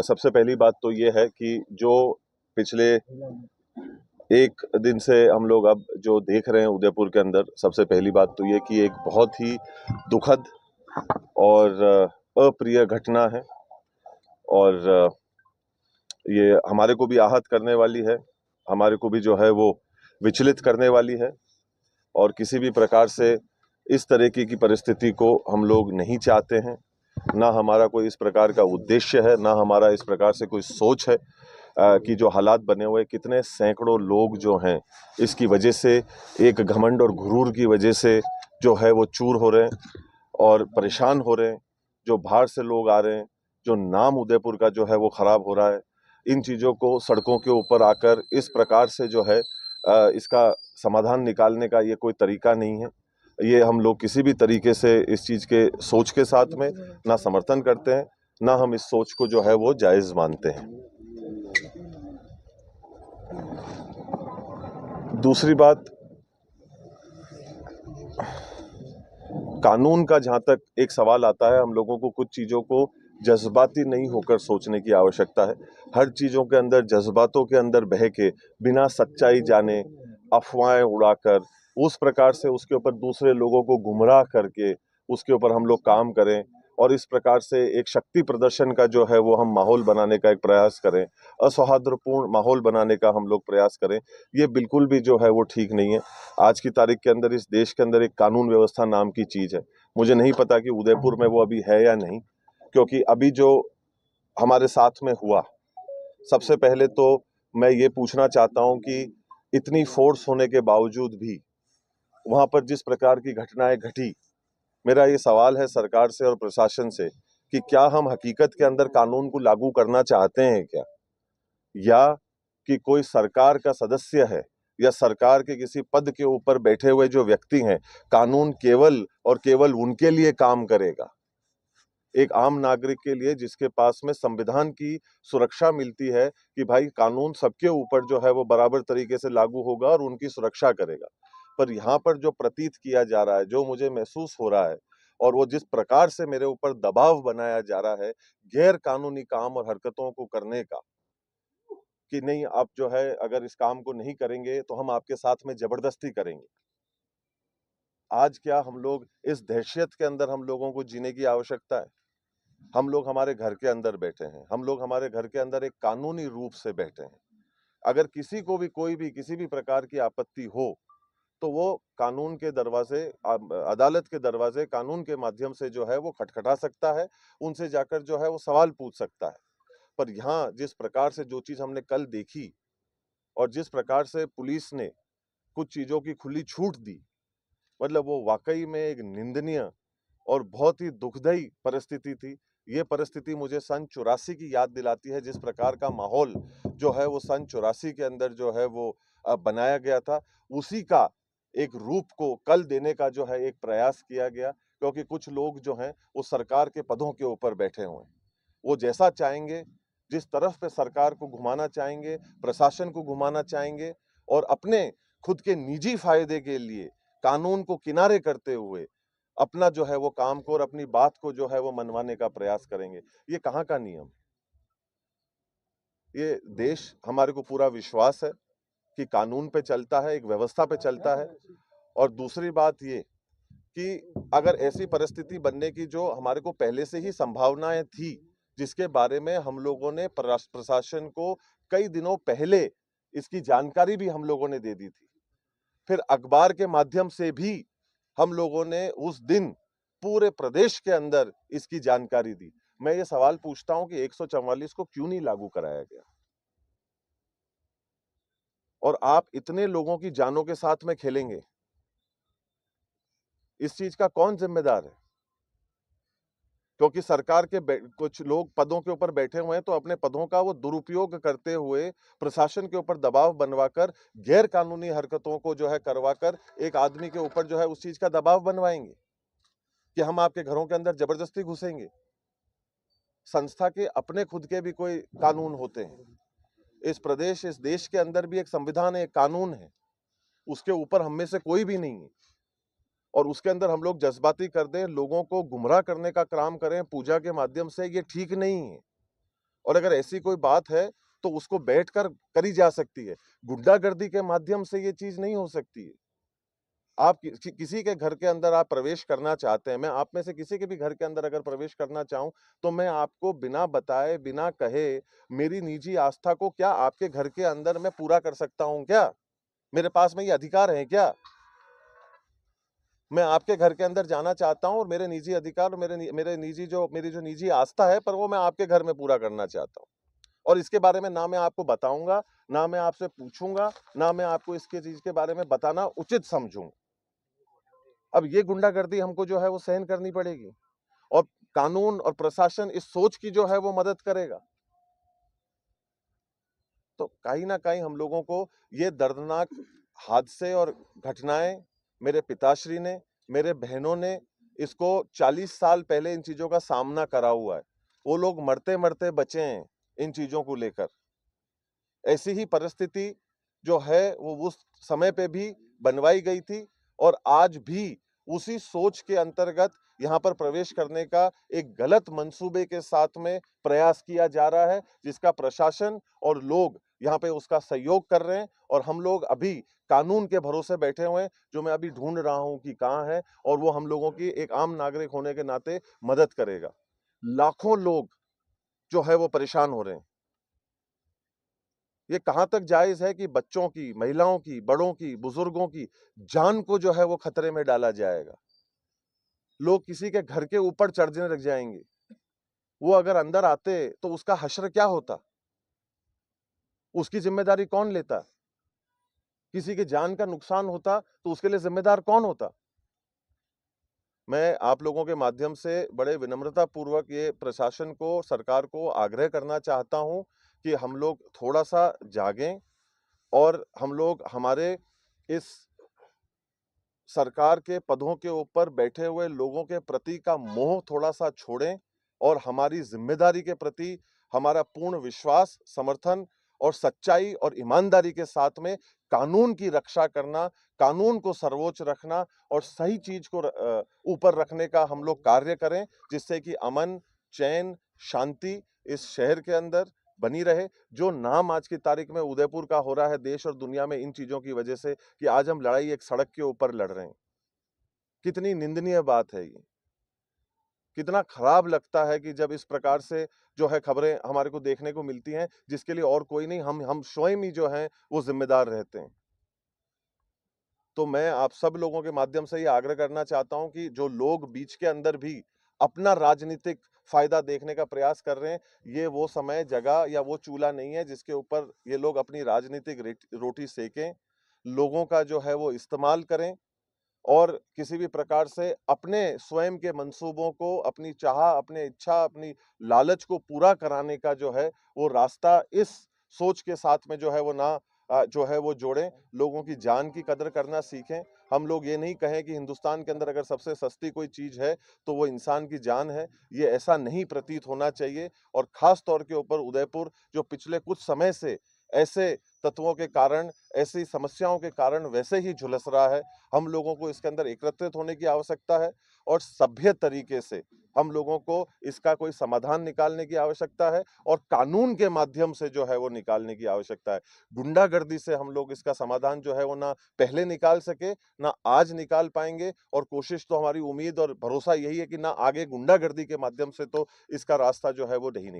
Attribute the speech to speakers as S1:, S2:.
S1: सबसे पहली बात तो ये है कि जो पिछले एक दिन से हम लोग अब जो देख रहे हैं उदयपुर के अंदर, सबसे पहली बात तो ये कि एक बहुत ही दुखद और अप्रिय घटना है और ये हमारे को भी आहत करने वाली है, हमारे को भी जो है वो विचलित करने वाली है और किसी भी प्रकार से इस तरीके की परिस्थिति को हम लोग नहीं चाहते हैं। ना हमारा कोई इस प्रकार का उद्देश्य है, ना हमारा इस प्रकार से कोई सोच है कि जो हालात बने हुए, कितने सैकड़ों लोग जो हैं इसकी वजह से, एक घमंड और गुरूर की वजह से जो है वो चूर हो रहे हैं और परेशान हो रहे हैं। जो बाहर से लोग आ रहे हैं, जो नाम उदयपुर का जो है वो खराब हो रहा है। इन चीज़ों को सड़कों के ऊपर आकर इस प्रकार से जो है इसका समाधान निकालने का ये कोई तरीका नहीं है। ये हम लोग किसी भी तरीके से इस चीज़ के सोच के साथ में ना समर्थन करते हैं, ना हम इस सोच को जो है वो जायज़ मानते हैं। दूसरी बात, कानून का जहाँ तक एक सवाल आता है, हम लोगों को कुछ चीज़ों को जज्बाती नहीं होकर सोचने की आवश्यकता है। हर चीज़ों के अंदर जज्बातों के अंदर बह के, बिना सच्चाई जाने अफवाहें उड़ाकर, उस प्रकार से उसके ऊपर दूसरे लोगों को गुमराह करके उसके ऊपर हम लोग काम करें और इस प्रकार से एक शक्ति प्रदर्शन का जो है वो हम माहौल बनाने का एक प्रयास करें, असौहार्दपूर्ण माहौल बनाने का हम लोग प्रयास करें, ये बिल्कुल भी जो है वो ठीक नहीं है। आज की तारीख के अंदर इस देश के अंदर एक कानून व्यवस्था नाम की चीज़ है। मुझे नहीं पता कि उदयपुर में वो अभी है या नहीं, क्योंकि अभी जो हमारे साथ में हुआ, सबसे पहले तो मैं ये पूछना चाहता हूँ कि इतनी फोर्स होने के बावजूद भी वहाँ पर जिस प्रकार की घटनाएं घटी, मेरा ये सवाल है सरकार से और प्रशासन से कि क्या हम हकीकत के अंदर कानून को लागू करना चाहते हैं क्या, या कि कोई सरकार का सदस्य है या सरकार के किसी पद के ऊपर बैठे हुए जो व्यक्ति हैं, कानून केवल और केवल उनके लिए काम करेगा। एक आम नागरिक के लिए जिसके पास में संविधान की सुरक्षा मिलती है कि भाई कानून सबके ऊपर जो है वो बराबर तरीके से लागू होगा और उनकी सुरक्षा करेगा। पर यहाँ पर जो प्रतीत किया जा रहा है, जो मुझे महसूस हो रहा है और वो जिस प्रकार से मेरे ऊपर दबाव बनाया जा रहा है गैर कानूनी काम और हरकतों को करने का, कि नहीं आप जो है अगर इस काम को नहीं करेंगे तो हम आपके साथ में जबरदस्ती करेंगे। आज क्या हम लोग इस दहशत के अंदर हम लोगों को जीने की आवश्यकता है? हम लोग हमारे घर के अंदर बैठे हैं, हम लोग हमारे घर के अंदर एक कानूनी रूप से बैठे हैं। अगर किसी को भी कोई भी किसी भी प्रकार की आपत्ति हो तो वो कानून के दरवाजे, अदालत के दरवाजे, कानून के माध्यम से जो है वो खटखटा सकता है, उनसे जाकर जो है वो सवाल पूछ सकता है। पर यहाँ जिस प्रकार से जो चीज हमने कल देखी और जिस प्रकार से पुलिस ने कुछ चीजों की खुली छूट दी, मतलब वो वाकई में एक निंदनीय और बहुत ही दुखदाई परिस्थिति थी। ये परिस्थिति मुझे सन 84 की याद दिलाती है, जिस प्रकार का माहौल जो है वो सन 84 के अंदर जो है वो बनाया गया था, उसी का एक रूप को कल देने का जो है एक प्रयास किया गया। क्योंकि कुछ लोग जो हैं वो सरकार के पदों के ऊपर बैठे हुए हैं, वो जैसा चाहेंगे, जिस तरफ पे सरकार को घुमाना चाहेंगे, प्रशासन को घुमाना चाहेंगे और अपने खुद के निजी फायदे के लिए कानून को किनारे करते हुए अपना जो है वो काम को और अपनी बात को जो है वो मनवाने का प्रयास करेंगे। ये कहाँ का नियम? ये देश, हमारे को पूरा विश्वास है कि कानून पे चलता है, एक व्यवस्था पे चलता है। और दूसरी बात ये कि अगर ऐसी परिस्थिति बनने की जो हमारे को पहले से ही संभावनाएं थी, जिसके बारे में हम लोगों ने प्रशासन को कई दिनों पहले इसकी जानकारी भी हम लोगों ने दे दी थी, फिर अखबार के माध्यम से भी हम लोगों ने उस दिन पूरे प्रदेश के अंदर इसकी जानकारी दी। मैं ये सवाल पूछता हूं कि 144 को क्यों नहीं लागू कराया गया? और आप इतने लोगों की जानों के साथ में खेलेंगे, इस चीज का कौन जिम्मेदार है? क्योंकि सरकार के कुछ लोग पदों के ऊपर बैठे हुए हैं तो अपने पदों का वो दुरुपयोग करते हुए प्रशासन के ऊपर दबाव बनवाकर गैर कानूनी हरकतों को जो है करवाकर एक आदमी के ऊपर जो है उस चीज का दबाव बनवाएंगे कि हम आपके घरों के अंदर जबरदस्ती घुसेंगे। संस्था के अपने खुद के भी कोई कानून होते हैं। इस प्रदेश, इस देश के अंदर भी एक संविधान है, एक कानून है, उसके ऊपर हम में से कोई भी नहीं है। और उसके अंदर हम लोग जज्बाती कर दें, लोगों को गुमराह करने का काम करें पूजा के माध्यम से, ये ठीक नहीं है। और अगर ऐसी कोई बात है तो उसको बैठकर करी जा सकती है। गुंडागर्दी के माध्यम से ये चीज नहीं हो सकती है। आप किसी के घर के अंदर आप प्रवेश करना चाहते हैं, मैं आप में से किसी के भी घर के अंदर अगर प्रवेश करना चाहूं तो मैं आपको बिना बताए, बिना कहे, मेरी निजी आस्था को क्या आपके घर के अंदर मैं पूरा कर सकता हूं क्या? मेरे पास में ये अधिकार है क्या? मैं आपके घर के अंदर जाना चाहता हूं और मेरे निजी अधिकार और मेरी जो निजी आस्था है पर वो मैं आपके घर में पूरा करना चाहता हूं। और इसके बारे में ना मैं आपको बताऊंगा, ना मैं आपसे पूछूंगा, ना मैं आपको इसके चीज के बारे में बताना उचित समझूंगा। अब ये गुंडागर्दी हमको जो है वो सहन करनी पड़ेगी और कानून और प्रशासन इस सोच की जो है वो मदद करेगा। तो कहीं ना कहीं हम लोगों को ये दर्दनाक हादसे और घटनाएं, मेरे पिताश्री ने, मेरे बहनों ने इसको 40 साल पहले इन चीजों का सामना करा हुआ है। वो लोग मरते मरते बचे हैं इन चीजों को लेकर। ऐसी ही परिस्थिति जो है वो उस समय पे भी बनवाई गई थी और आज भी उसी सोच के अंतर्गत यहाँ पर प्रवेश करने का एक गलत मंसूबे के साथ में प्रयास किया जा रहा है, जिसका प्रशासन और लोग यहाँ पे उसका सहयोग कर रहे हैं। और हम लोग अभी कानून के भरोसे बैठे हुए हैं, जो मैं अभी ढूंढ रहा हूं कि कहाँ है, और वो हम लोगों की एक आम नागरिक होने के नाते मदद करेगा। लाखों लोग जो है वो परेशान हो रहे हैं। ये कहां तक जायज है कि बच्चों की, महिलाओं की, बड़ों की, बुजुर्गों की जान को जो है वो खतरे में डाला जाएगा? लोग किसी के घर के ऊपर चढ़ने लग जाएंगे। वो अगर अंदर आते तो उसका हश्र क्या होता? उसकी जिम्मेदारी कौन लेता? किसी की जान का नुकसान होता तो उसके लिए जिम्मेदार कौन होता? मैं आप लोगों के माध्यम से बड़े विनम्रता पूर्वक ये प्रशासन को, सरकार को आग्रह करना चाहता हूं कि हम लोग थोड़ा सा जागें और हम लोग हमारे इस सरकार के पदों के ऊपर बैठे हुए लोगों के प्रति का मोह थोड़ा सा छोड़ें और हमारी जिम्मेदारी के प्रति हमारा पूर्ण विश्वास, समर्थन और सच्चाई और ईमानदारी के साथ में कानून की रक्षा करना, कानून को सर्वोच्च रखना और सही चीज को ऊपर रखने का हम लोग कार्य करें, जिससे कि अमन, चैन, शांति इस शहर के अंदर बनी रहे। जो नाम आज की तारीख में उदयपुर का हो रहा है देश और दुनिया में इन चीजों की वजह से, कि आज हम लड़ाई एक सड़क के ऊपर लड़ रहे हैं, कितनी निंदनीय बात है ये। कितना खराब लगता है कि जब इस प्रकार से जो है खबरें हमारे को देखने को मिलती हैं, जिसके लिए और कोई नहीं, हम स्वयं ही जो हैं वो जिम्मेदार रहते हैं। तो मैं आप सब लोगों के माध्यम से ये आग्रह करना चाहता हूं कि जो लोग बीच के अंदर भी अपना राजनीतिक फायदा देखने का प्रयास कर रहे हैं, ये वो समय, जगह या वो चूल्हा नहीं है जिसके ऊपर ये लोग अपनी राजनीतिक रोटी सेकें। लोगों का जो है वो इस्तेमाल करें और किसी भी प्रकार से अपने स्वयं के मंसूबों को, अपनी चाह, अपनी इच्छा, अपनी लालच को पूरा कराने का जो है वो रास्ता इस सोच के साथ में जो है वो ना जो है वो जोड़ें। लोगों की जान की कदर करना सीखें। हम लोग ये नहीं कहें कि हिंदुस्तान के अंदर अगर सबसे सस्ती कोई चीज है तो वो इंसान की जान है। ये ऐसा नहीं प्रतीत होना चाहिए। और खास तौर के ऊपर उदयपुर, जो पिछले कुछ समय से ऐसे तत्वों के कारण, ऐसी समस्याओं के कारण वैसे ही झुलस रहा है, हम लोगों को इसके अंदर एकत्रित होने की आवश्यकता है और सभ्य तरीके से हम लोगों को इसका कोई समाधान निकालने की आवश्यकता है और कानून के माध्यम से जो है वो निकालने की आवश्यकता है। गुंडागर्दी से हम लोग इसका समाधान जो है वो ना पहले निकाल सके, ना आज निकाल पाएंगे। और कोशिश तो हमारी, उम्मीद और भरोसा यही है कि ना आगे गुंडागर्दी के माध्यम से तो इसका रास्ता जो है वो नहीं निकले।